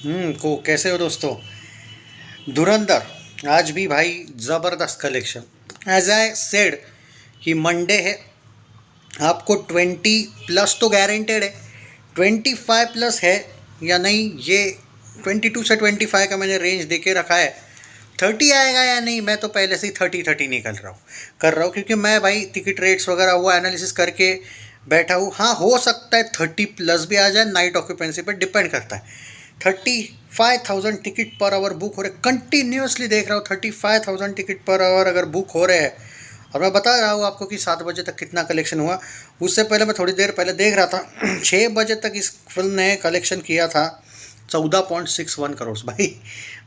को कैसे हो दोस्तों। धुरंधर आज भी भाई ज़बरदस्त कलेक्शन। एज आई सेड कि मंडे है, आपको 20 प्लस तो गारंटेड है। 25 प्लस है या नहीं, ये 22 से 25 का मैंने रेंज दे के रखा है। 30 आएगा या नहीं, मैं तो पहले से ही 30 निकल रहा हूँ कर रहा हूँ, क्योंकि मैं भाई टिकट रेट्स वगैरह वो एनालिसिस करके बैठा हूँ। हाँ, हो सकता है 30 प्लस भी आ जाए, नाइट ऑक्यूपेंसी पर डिपेंड करता है। 35,000 टिकट पर आवर बुक हो रहे, कंटिन्यूसली देख रहा हूँ 35,000 टिकट पर आवर अगर बुक हो रहे हैं। और मैं बता रहा हूँ आपको कि 7 बजे तक कितना कलेक्शन हुआ। उससे पहले मैं थोड़ी देर पहले देख रहा था 6 बजे तक इस फिल्म ने कलेक्शन किया था 14.61 करोड़ भाई।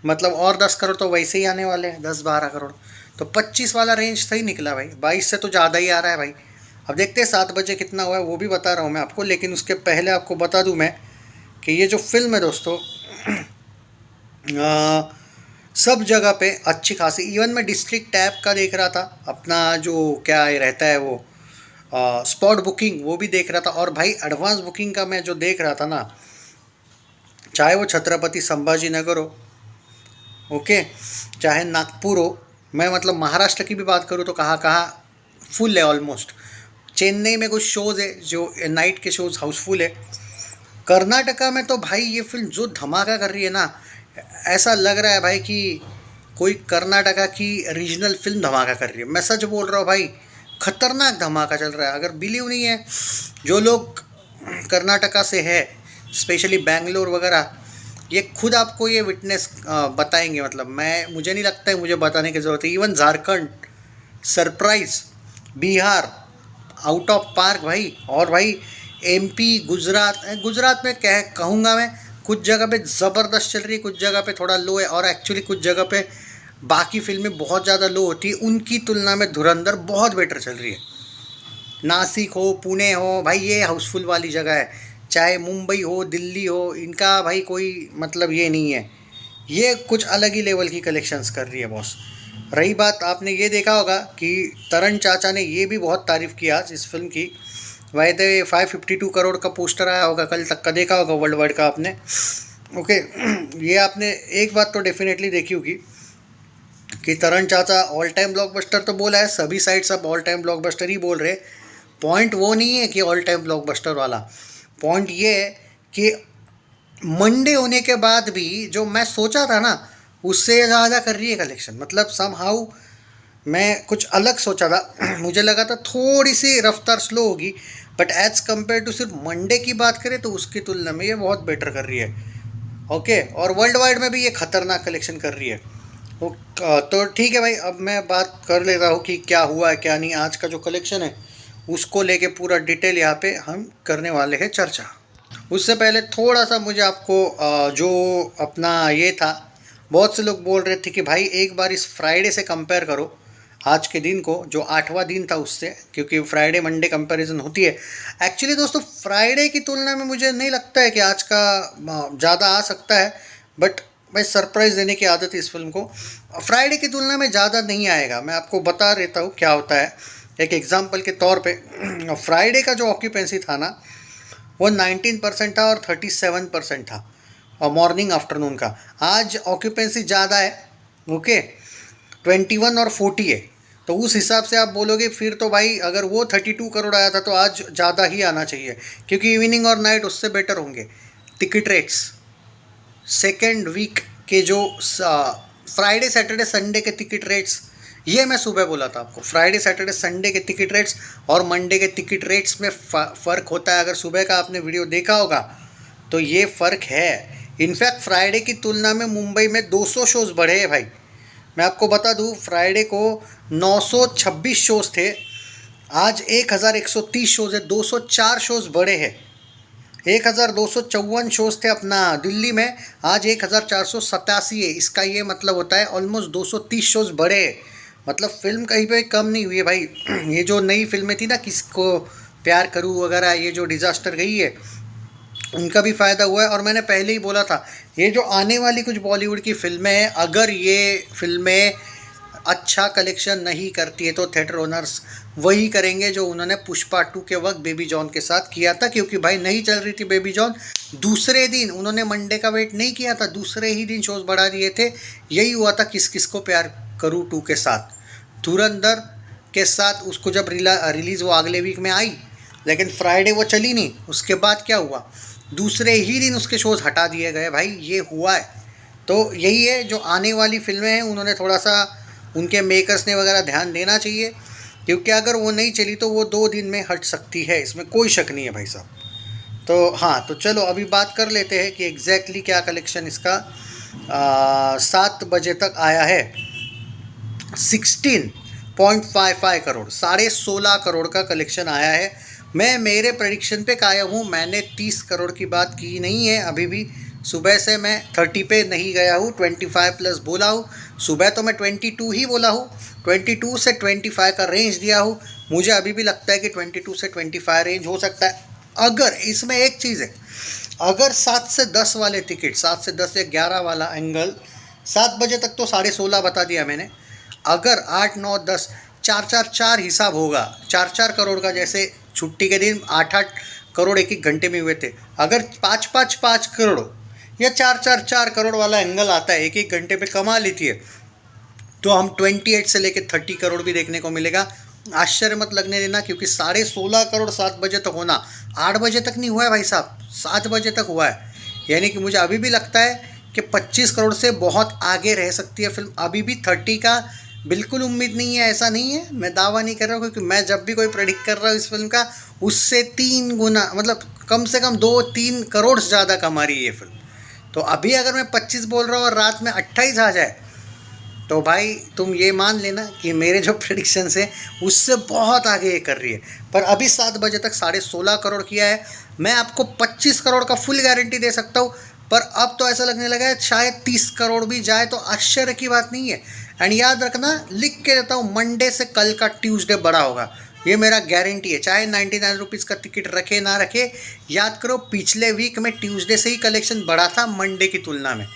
मतलब और 10 करोड़ तो वैसे ही आने वाले हैं, 10-12 करोड़। तो 25 वाला रेंज सही निकला भाई, 22 से तो ज़्यादा ही आ रहा है भाई। अब देखते हैं 7 बजे कितना हुआ है, वो भी बता रहा हूँ मैं आपको। लेकिन उसके पहले आपको बता दूँ मैं कि ये जो फिल्म है दोस्तों सब जगह पे अच्छी खासी, इवन मैं डिस्ट्रिक्ट टैब का देख रहा था अपना, जो क्या ये रहता है वो स्पॉट बुकिंग, वो भी देख रहा था। और भाई एडवांस बुकिंग का मैं जो देख रहा था ना, चाहे वो छत्रपति संभाजी नगर हो, ओके, चाहे नागपुर हो, मैं मतलब महाराष्ट्र की भी बात करूँ तो कहाँ कहाँ फुल है ऑलमोस्ट। चेन्नई में कुछ शोज़ है जो नाइट के शोज़ हाउसफुल है। कर्नाटका में तो भाई ये फिल्म जो धमाका कर रही है ना, ऐसा लग रहा है भाई कि कोई कर्नाटका की रीजनल फिल्म धमाका कर रही है। मैं सच बोल रहा हूँ भाई, खतरनाक धमाका चल रहा है। अगर बिलीव नहीं है, जो लोग कर्नाटका से है, स्पेशली बेंगलोर वगैरह, ये खुद आपको ये विटनेस बताएंगे। मतलब मुझे नहीं लगता है मुझे बताने की ज़रूरत है। Even Jharkhand surprise, Bihar out of park भाई। और भाई एमपी, गुजरात में कह कहूँगा मैं, कुछ जगह पे ज़बरदस्त चल रही है, कुछ जगह पे थोड़ा लो है। और एक्चुअली कुछ जगह पे बाकी फिल्में बहुत ज़्यादा लो होती है, उनकी तुलना में धुरंधर बहुत बेटर चल रही है। नासिक हो, पुणे हो, भाई ये हाउसफुल वाली जगह है। चाहे मुंबई हो, दिल्ली हो, इनका भाई कोई मतलब ये नहीं है। ये कुछ अलग ही लेवल की कलेक्शंस कर रही है बॉस। रही बात, आपने ये देखा होगा कि तरण चाचा ने ये भी बहुत तारीफ़ की आज इस फिल्म की। वायदे 552 करोड़ का पोस्टर आया होगा कल तक का, देखा होगा वर्ल्ड वाइड का आपने, ओके। ये आपने एक बात तो डेफिनेटली देखी होगी कि तरण चाचा ऑल टाइम ब्लॉकबस्टर तो बोला है, सभी साइट्स अब ऑल टाइम ब्लॉकबस्टर ही बोल रहे। पॉइंट वो नहीं है कि ऑल टाइम ब्लॉकबस्टर वाला, पॉइंट ये है कि मंडे होने के बाद भी जो मैं सोचा था ना, उससे ज़्यादा कर रही है कलेक्शन। मतलब समहाउ मैं कुछ अलग सोचा था मुझे लगा था थोड़ी सी रफ्तार स्लो होगी, बट एज़ कम्पेयर टू सिर्फ मंडे की बात करें तो उसकी तुलना में ये बहुत बेटर कर रही है, ओके। और वर्ल्ड वाइड में भी ये खतरनाक कलेक्शन कर रही है। तो ठीक है भाई, अब मैं बात कर लेता हूँ कि क्या हुआ है क्या नहीं। आज का जो कलेक्शन है उसको लेके पूरा डिटेल यहाँ पे हम करने वाले हैं चर्चा। उससे पहले थोड़ा सा मुझे आपको जो अपना ये था, बहुत से लोग बोल रहे थे कि भाई एक बार इस फ्राइडे से कंपेयर करो, आज के दिन को जो 8वां दिन था उससे, क्योंकि फ्राइडे मंडे कंपैरिजन होती है। एक्चुअली दोस्तों फ्राइडे की तुलना में मुझे नहीं लगता है कि आज का ज़्यादा आ सकता है, बट भाई सरप्राइज़ देने की आदत है इस फिल्म को। फ्राइडे की तुलना में ज़्यादा नहीं आएगा, मैं आपको बता देता हूँ क्या होता है। एक एग्जांपल के तौर पे फ्राइडे का जो ऑक्यूपेंसी था ना, वो 19% था और 37% था, और मॉर्निंग आफ्टरनून का। आज ऑक्यूपेंसी ज़्यादा है, ओके, 21 और 40 है। तो उस हिसाब से आप बोलोगे फिर तो भाई अगर वो 32 करोड़ आया था तो आज ज़्यादा ही आना चाहिए, क्योंकि इवनिंग और नाइट उससे बेटर होंगे टिकट रेट्स। सेकेंड वीक के जो फ्राइडे सैटरडे संडे के टिकट रेट्स, ये मैं सुबह बोला था आपको, फ्राइडे सैटरडे संडे के टिकट रेट्स और मंडे के टिकट रेट्स में फ़र्क होता है। अगर सुबह का आपने वीडियो देखा होगा तो ये फ़र्क है। इनफैक्ट फ्राइडे की तुलना में मुंबई में 200 शोज़ बढ़े हैं भाई। मैं आपको बता दूं, फ्राइडे को 926 शोज़ थे, आज 1130 शोज़ है, 204 शोज़ बढ़े हैं। 1254 शोज़ थे अपना दिल्ली में, आज 1487 है। इसका ये मतलब होता है ऑलमोस्ट 230 शोज़ बढ़े। मतलब फिल्म कहीं पे कम नहीं हुई है भाई। ये जो नई फिल्में थी ना, किसको प्यार करूँ वगैरह, ये जो डिज़ास्टर गई है, उनका भी फ़ायदा हुआ है। और मैंने पहले ही बोला था, ये जो आने वाली कुछ बॉलीवुड की फिल्में हैं, अगर ये फिल्में अच्छा कलेक्शन नहीं करती है तो थिएटर ओनर्स वही करेंगे जो उन्होंने पुष्पा 2 के वक्त बेबी जॉन के साथ किया था, क्योंकि भाई नहीं चल रही थी बेबी जॉन। दूसरे दिन उन्होंने मंडे का वेट नहीं किया था, दूसरे ही दिन शोज बढ़ा दिए थे। यही हुआ था किस किस को प्यार करूँ 2 के साथ। धुरंधर के साथ उसको जब रिलीज़ वो अगले वीक में आई, लेकिन फ्राइडे वो चली नहीं। उसके बाद क्या हुआ, दूसरे ही दिन उसके शोज़ हटा दिए गए। भाई ये हुआ है। तो यही है, जो आने वाली फिल्में हैं उन्होंने थोड़ा सा, उनके मेकर्स ने वगैरह ध्यान देना चाहिए, क्योंकि अगर वो नहीं चली तो वो 2 दिन में हट सकती है, इसमें कोई शक नहीं है भाई साहब। तो हाँ, तो चलो अभी बात कर लेते हैं कि एग्जैक्टली क्या कलेक्शन इसका 7 बजे तक आया है। 16.55 करोड़, 16.5 करोड़ का कलेक्शन आया है। मैं मेरे प्रेडिक्शन पे कायम हूँ, मैंने 30 करोड़ की बात की नहीं है अभी भी। सुबह से मैं 30 पे नहीं गया हूँ, 25 प्लस बोला हूँ। सुबह तो मैं 22 ही बोला हूँ, 22 से 25 का रेंज दिया हूँ। मुझे अभी भी लगता है कि 22 से 25 रेंज हो सकता है। अगर इसमें एक चीज़ है, अगर 7 से 10 वाले टिकट, 7 से 10 या 11 वाला एंगल, 7 बजे तक तो 16.5 बता दिया मैंने। अगर 8, 9, 10, 4 हिसाब होगा, 4 करोड़ का, जैसे छुट्टी के दिन 8 करोड़ एक एक घंटे में हुए थे। अगर 5 करोड़ या 4 करोड़ वाला एंगल आता है एक एक घंटे में, कमा लेती है, तो हम 28 से लेकर 30 करोड़ भी देखने को मिलेगा। आश्चर्य मत लगने देना, क्योंकि 16.5 करोड़ 7 बजे तक होना, 8 बजे तक नहीं हुआ है भाई साहब, 7 बजे तक हुआ है। यानी कि मुझे अभी भी लगता है कि 25 करोड़ से बहुत आगे रह सकती है फिल्म। अभी भी 30 का बिल्कुल उम्मीद नहीं है, ऐसा नहीं है, मैं दावा नहीं कर रहा हूँ, क्योंकि मैं जब भी कोई प्रेडिक्ट कर रहा हूँ इस फिल्म का, उससे 3 गुना, मतलब कम से कम 2-3 करोड़ से ज़्यादा कमा रही है ये फिल्म। तो अभी अगर मैं 25 बोल रहा हूँ और रात में 28 आ जाए, तो भाई तुम ये मान लेना कि मेरे जो प्रेडिक्शंस हैं उससे बहुत आगे ये कर रही है। पर अभी 7 बजे तक 16.5 करोड़ किया है। मैं आपको 25 करोड़ का फुल गारंटी दे सकता हूँ, पर अब तो ऐसा लगने लगा है शायद 30 करोड़ भी जाए तो आश्चर्य की बात नहीं है। एंड याद रखना, लिख के देता हूँ, मंडे से कल का ट्यूसडे बड़ा होगा, ये मेरा गारंटी है। चाहे 99 रुपीज़ का टिकट रखे ना रखे, याद करो पिछले वीक में ट्यूसडे से ही कलेक्शन बढ़ा था मंडे की तुलना में।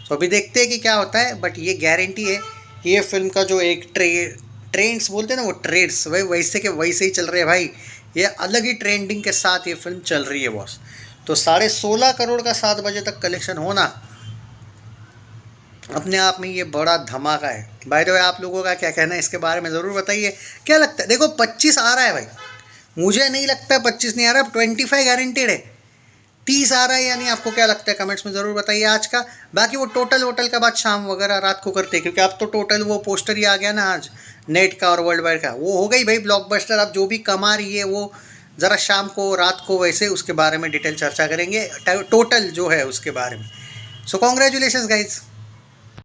तो अभी देखते हैं कि क्या होता है, बट ये गारंटी है कि ये फिल्म का जो एक ट्रेंड्स बोलते हैं ना, वो ट्रेड्स वही वैसे के वैसे ही चल रहे हैं भाई। ये अलग ही ट्रेंडिंग के साथ ये फिल्म चल रही है बॉस। तो 16.5 करोड़ का 7 बजे तक कलेक्शन होना अपने आप में ये बड़ा धमाका है। बाय द वे, आप लोगों का क्या कहना है इसके बारे में ज़रूर बताइए। क्या लगता है, देखो 25 आ रहा है भाई, मुझे नहीं लगता है 25 नहीं आ रहा, 25 गारंटेड है। 30 आ रहा है, यानी आपको क्या लगता है कमेंट्स में ज़रूर बताइए आज का। बाकी वो टोटल वोटल का बात शाम वगैरह रात को करते हैं, क्योंकि अब तो टोटल वो पोस्टर ही आ गया ना आज, नेट का और वर्ल्ड वाइड का, वो हो गई भाई ब्लॉकबस्टर। अब जो भी कमा रही है वो ज़रा शाम को रात को वैसे उसके बारे में डिटेल चर्चा करेंगे, टोटल जो है उसके बारे में। सो कॉन्ग्रेचुलेशंस गाइज।